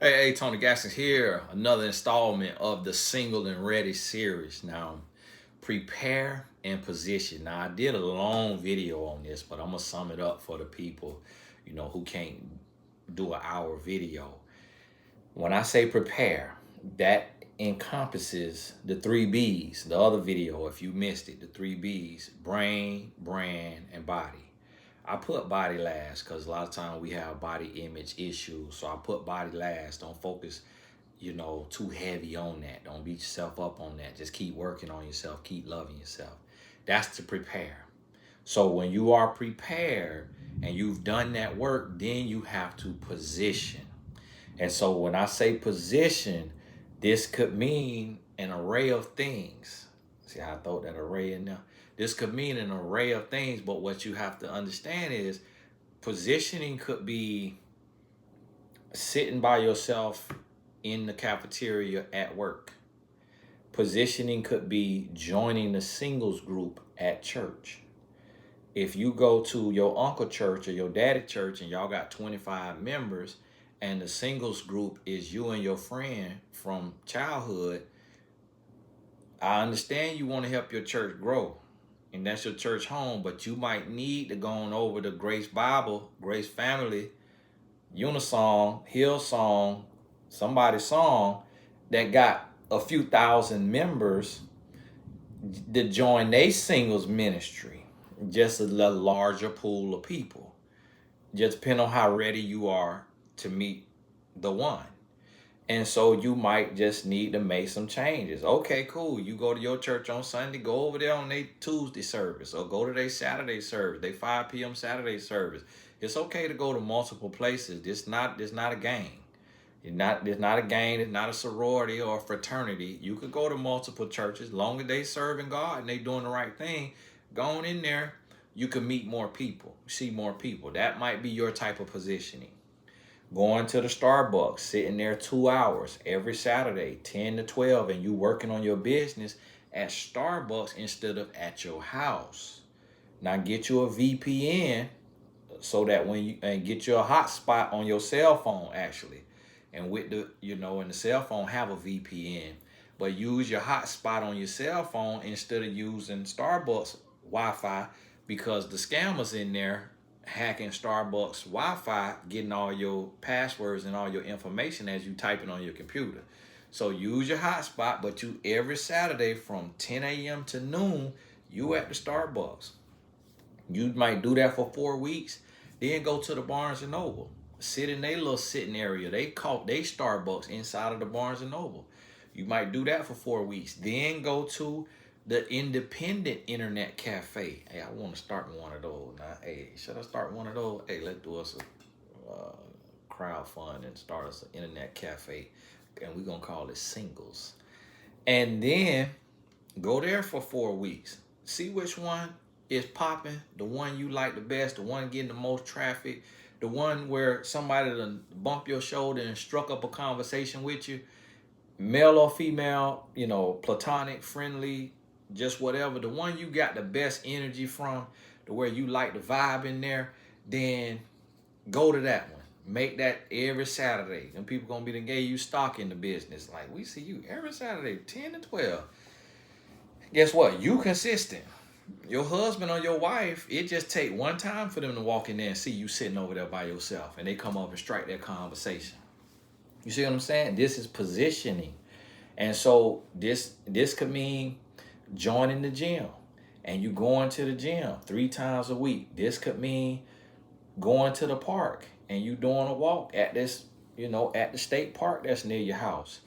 Hey, Tony Gaskins here. Another installment of the Single and Ready series. Now, prepare and position. Now, I did a long video on this, but I'm gonna sum it up for the people, who can't do an hour video. When I say prepare, that encompasses the three B's. The other video, if you missed it, the three B's: brain, brand, and body. I put body last because a lot of times we have body image issues. So I put body last. Don't focus, too heavy on that. Don't beat yourself up on that. Just keep working on yourself. Keep loving yourself. That's to prepare. So when you are prepared and you've done that work, then you have to position. And so when I say position, this could mean an array of things. See how I throw that array in there? This could mean an array of things, but what you have to understand is positioning could be sitting by yourself in the cafeteria at work. Positioning could be joining the singles group at church. If you go to your uncle church or your daddy church and y'all got 25 members and the singles group is you and your friend from childhood, I understand you want to help your church grow. And that's your church home, but you might need to go on over to Grace Bible, Grace Family, Unisong, Hillsong, somebody's song that got a few thousand members to join their singles ministry. Just a little larger pool of people. Just depending on how ready you are to meet the one. And so you might just need to make some changes. Okay, cool. You go to your church on Sunday, go over there on their Tuesday service or go to their Saturday service, their 5 p.m. Saturday service. It's okay to go to multiple places. It's not a gang. It's not a gang. It's not a sorority or a fraternity. You could go to multiple churches. Long as they serving God and they doing the right thing, going in there, you can meet more people, see more people. That might be your type of positioning. Going to the Starbucks, sitting there 2 hours every Saturday, 10 to 12, and you working on your business at Starbucks instead of at your house. Now get you a VPN so that when you and get you a hotspot on your cell phone actually. And with the, and the cell phone have a VPN, but use your hotspot on your cell phone instead of using Starbucks Wi-Fi because the scammers in there hacking Starbucks Wi-Fi, getting all your passwords and all your information as you typing on your computer. So use your hotspot, but you every Saturday from 10 a.m. to noon, you at the Starbucks. You might do that for 4 weeks, then go to the Barnes and Noble. Sit in their little sitting area. They call they Starbucks inside of the Barnes and Noble. You might do that for 4 weeks. Then go to the independent internet cafe. Hey, I want to start one of those. Now, hey, should I start one of those? Hey, let's do us a crowdfund and start us an internet cafe. And we're going to call it Singles. And then go there for 4 weeks. See which one is popping, the one you like the best, the one getting the most traffic, the one where somebody done bump your shoulder and struck up a conversation with you, male or female, platonic, friendly, just whatever, the one you got the best energy from, to where you like the vibe in there, then go to that one. Make that every Saturday. And people gonna be the gave you stock in the business. Like, we see you every Saturday, 10 to 12. Guess what? You consistent. Your husband or your wife, it just take one time for them to walk in there and see you sitting over there by yourself. And they come up and strike that conversation. You see what I'm saying? This is positioning. And so this could mean joining the gym and you going to the gym 3 times a week. This could mean going to the park and you doing a walk at this, at the state park that's near your house.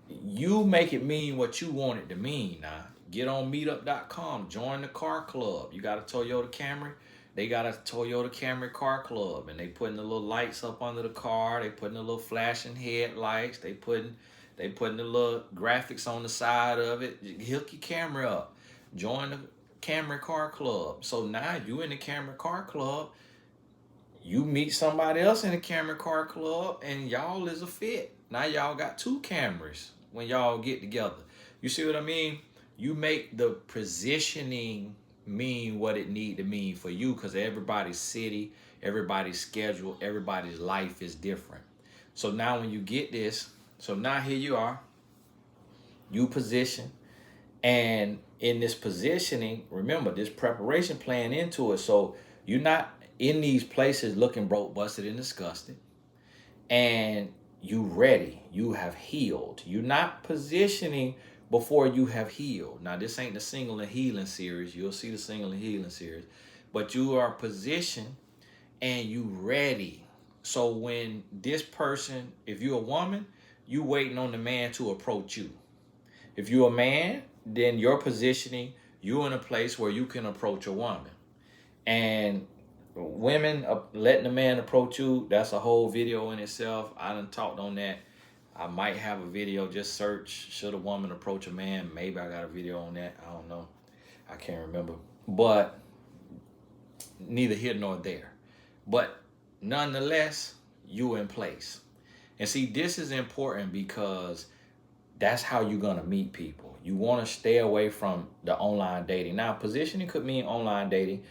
You make it mean what you want it to mean. Now, get on meetup.com, join the car club. You got a Toyota Camry, they got a Toyota Camry car club, and they putting the little lights up under the car. They putting the little flashing headlights. They putting the little graphics on the side of it. Hook your camera up. Join the Camry car club. So now you in the Camry car club, you meet somebody else in the Camry car club, and y'all is a fit. Now y'all got 2 Camrys when y'all get together. You see what I mean? You make the positioning mean what it need to mean for you, because everybody's city, everybody's schedule, everybody's life is different. So now when you get this, so now here you are, you position, and in this positioning, remember this preparation playing into it. So you're not in these places looking broke, busted, and disgusted, and you ready. You have healed. You're not positioning before you have healed. Now this ain't the single and healing series. You'll see the single and healing series, but you are positioned and you ready. So when this person, if you're a woman, you waiting on the man to approach you. If you're a man, then your positioning, you're in a place where you can approach a woman. And women letting a man approach you, that's a whole video in itself. I done talked on that. I might have a video. Just search, should a woman approach a man? Maybe I got a video on that. I don't know. I can't remember. But neither here nor there. But nonetheless, you in place. And see, this is important because that's how you're going to meet people. You want to stay away from the online dating. Now, positioning could mean online dating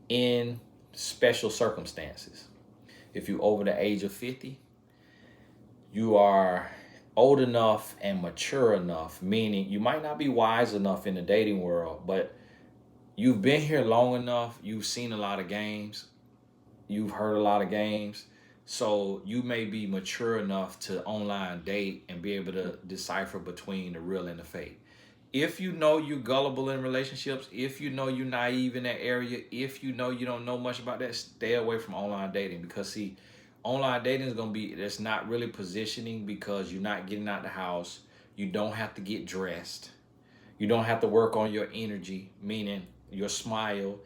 in special circumstances. If you're over the age of 50, you are old enough and mature enough, meaning you might not be wise enough in the dating world, but you've been here long enough. You've seen a lot of games. You've heard a lot of games. So you may be mature enough to online date and be able to decipher between the real and the fake. If you know you're gullible in relationships, if you know you're naive in that area, if you know you don't know much about that, stay away from online dating. Because see, online dating is going to be, that's not really positioning, because you're not getting out the house. You don't have to get dressed. You don't have to work on your energy, meaning your smile,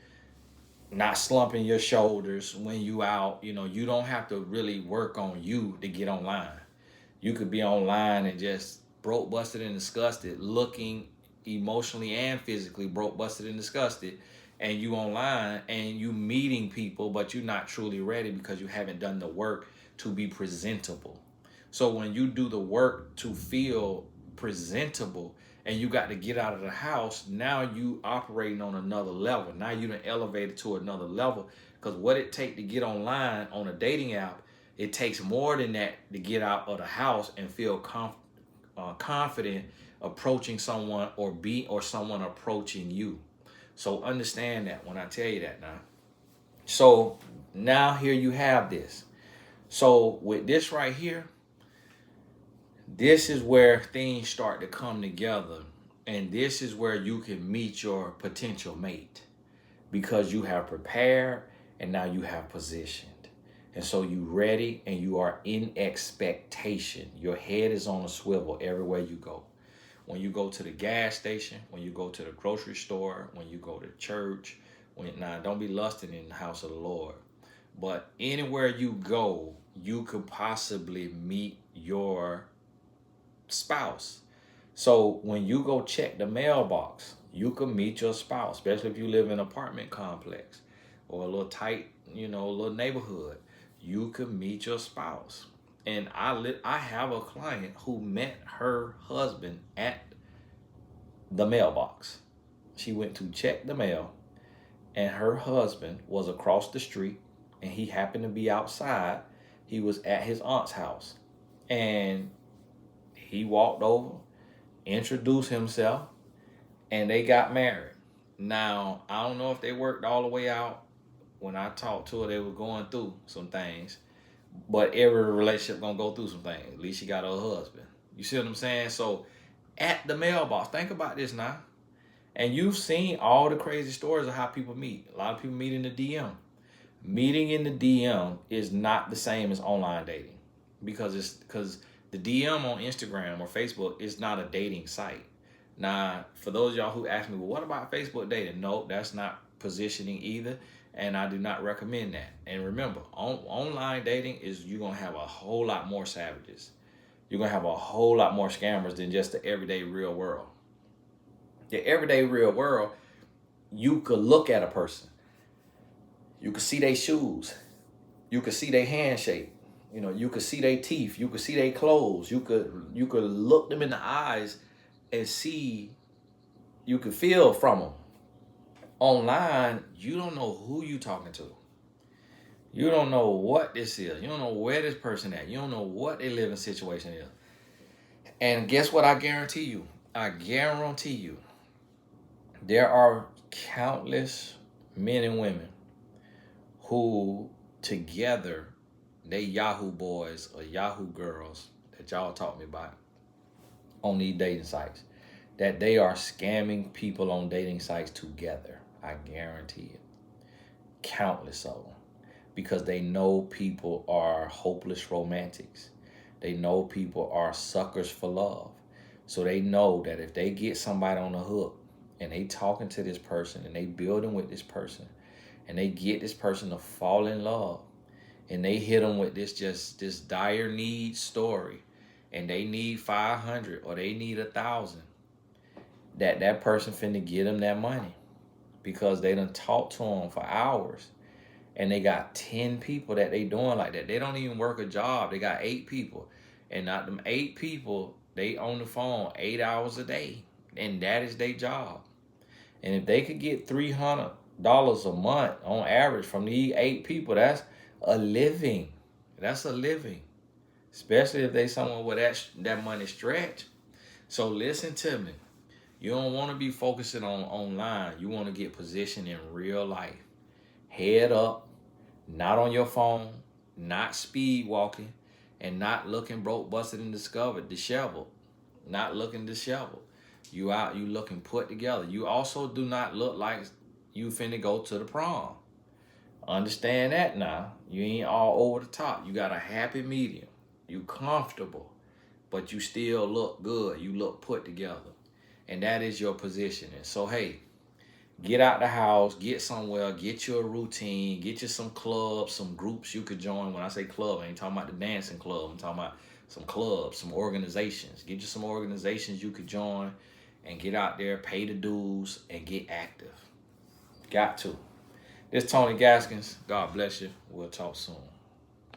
not slumping your shoulders when you out. You know, you don't have to really work on you to get online. You could be online and just broke, busted, and disgusted, looking emotionally and physically broke, busted, and disgusted, and you online and you meeting people, but you're not truly ready because you haven't done the work to be presentable. So when you do the work to feel presentable and you got to get out of the house, now you operating on another level. Now you done elevated to another level, because what it take to get online on a dating app, it takes more than that to get out of the house and feel confident approaching someone or someone approaching you. So understand that when I tell you that now. So now here you have this. So with this right here, this is where things start to come together. And this is where you can meet your potential mate, because you have prepared and now you have positioned. And so you ready and you are in expectation. Your head is on a swivel everywhere you go. When you go to the gas station, when you go to the grocery store, when you go to church, now don't be lusting in the house of the Lord. But anywhere you go, you could possibly meet your spouse. So when you go check the mailbox, you can meet your spouse, especially if you live in an apartment complex or a little tight, a little neighborhood. You can meet your spouse. And I have a client who met her husband at the mailbox. She went to check the mail, and her husband was across the street, and he happened to be outside. He was at his aunt's house, and he walked over, introduced himself, and they got married. Now, I don't know if they worked all the way out. When I talked to her, they were going through some things. But every relationship gonna go through some things. At least she got her husband. You see what I'm saying? So at the mailbox, think about this now. And you've seen all the crazy stories of how people meet. A lot of people meet in the DM. Meeting in the DM is not the same as online dating, because the DM on Instagram or Facebook is not a dating site. Now, for those of y'all who ask me, well, what about Facebook dating? No, that's not positioning either. And I do not recommend that. And remember, online dating is, you're going to have a whole lot more savages. You're going to have a whole lot more scammers than just the everyday real world. The everyday real world, you could look at a person. You could see their shoes. You could see their handshake. You could see their teeth. You could see their clothes. You could look them in the eyes and see, you could feel from them. Online, you don't know who you talking to. You don't know what this is. You don't know where this person at. You don't know what their living situation is. And guess what I guarantee you? I guarantee you there are countless men and women who together, they Yahoo boys or Yahoo girls that y'all taught me about on these dating sites, that they are scamming people on dating sites together. I guarantee it. Countless of them. Because they know people are hopeless romantics. They know people are suckers for love. So they know that if they get somebody on the hook and they talking to this person and they building with this person and they get this person to fall in love and they hit them with this dire need story and they need 500 or they need 1,000, that person finna get them that money because they done talk to them for hours. And they got 10 people that they doing like that. They don't even work a job. They got 8 people. And not them 8 people, they on the phone 8 hours a day. And that is their job. And if they could get $300 a month on average from these 8 people, that's a living. That's a living. Especially if they someone with that money stretch. So listen to me. You don't want to be focusing on online. You want to get positioned in real life. Head up, not on your phone, not speed walking, and not looking broke, busted, and disheveled. Not looking disheveled. You out, you looking put together. You also do not look like you finna go to the prom. Understand that now. You ain't all over the top. You got a happy medium. You comfortable, but you still look good. You look put together. And that is your positioning. So, hey, get out the house, get somewhere, get you a routine, get you some clubs, some groups you could join. When I say club, I ain't talking about the dancing club. I'm talking about some clubs, some organizations. Get you some organizations you could join and get out there, pay the dues, and get active. Got to. This is Tony Gaskins. God bless you. We'll talk soon.